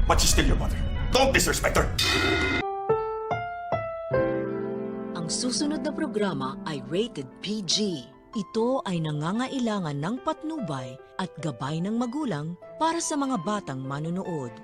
But she's still your mother. Don't disrespect her. Ang susunod na programa ay rated PG. Ito ay nangangailangan ng patnubay at gabay ng magulang para sa mga batang manonood.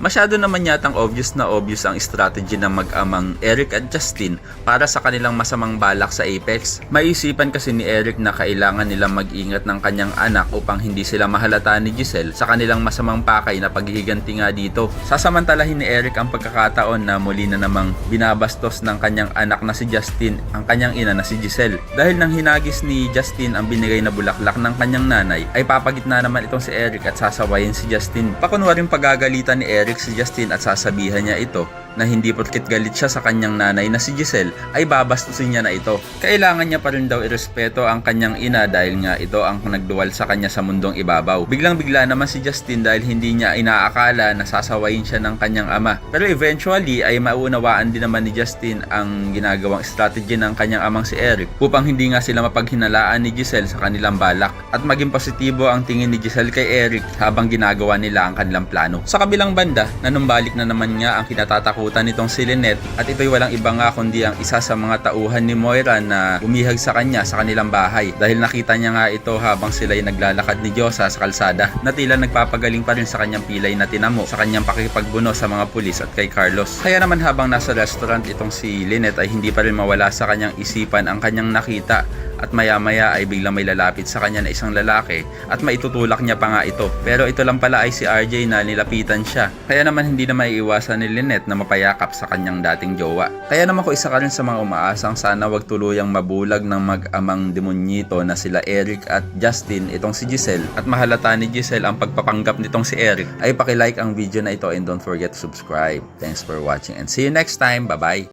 Masyado naman yatang obvious ang strategy ng mag-amang Eric at Justin para sa kanilang masamang balak sa Apex. Maiisipan kasi ni Eric na kailangan nilang mag-ingat ng kanyang anak upang hindi sila mahalata ni Giselle sa kanilang masamang pakay na paghihiganti nga dito. Sasamantalahin ni Eric ang pagkakataon na muli na namang binabastos ng kanyang anak na si Justin ang kanyang ina na si Giselle. Dahil nang hinagis ni Justin ang binigay na bulaklak ng kanyang nanay, ay papagitna naman itong si Eric at sasawayin si Justin. Pakunwaring pagagalitan ni Eric si Justin at sasabihan niya ito na hindi porket galit siya sa kanyang nanay na si Giselle ay babastusin niya na ito. Kailangan niya pa rin daw irespeto ang kanyang ina dahil nga ito ang nagduwal sa kanya sa mundong ibabaw. Biglang bigla naman si Justin dahil hindi niya inaakala na sasawayin siya ng kanyang ama. Pero eventually ay maunawaan din naman ni Justin ang ginagawang strategy ng kanyang amang si Eric upang hindi nga sila mapaghinalaan ni Giselle sa kanilang balak at maging positibo ang tingin ni Giselle kay Eric habang ginagawa nila ang kanilang plano. Sa kabilang banda, nanumbalik na naman nga ang kinatatakutan nitong si Lynette at ito'y walang iba nga kundi ang isa sa mga tauhan ni Moira na bumihag sa kanya sa kanilang bahay dahil nakita niya nga ito habang sila'y naglalakad ni Diyosa sa kalsada na tila nagpapagaling pa rin sa kanyang pilay na tinamo sa kanyang pakikipagbuno sa mga pulis at kay Carlos. Kaya naman habang nasa restaurant itong si Lynette ay hindi pa rin mawala sa kanyang isipan ang kanyang nakita at maya-maya ay biglang may lalapit sa kanya na isang lalaki at maitutulak niya pa nga ito. Pero ito lang pala ay si RJ na nilapitan siya. Kaya naman hindi na maiiwasan ni Lynette na mapayakap sa kanyang dating jowa. Kaya naman ko isa ka rin sa mga umaasang sana wag tuluyang mabulag ng mag-amang demonyito na sila Eric at Justin itong si Giselle at mahalata ni Giselle ang pagpapanggap nitong si Eric ay pakilike ang video na ito and don't forget to subscribe. Thanks for watching and see you next time. Bye-bye!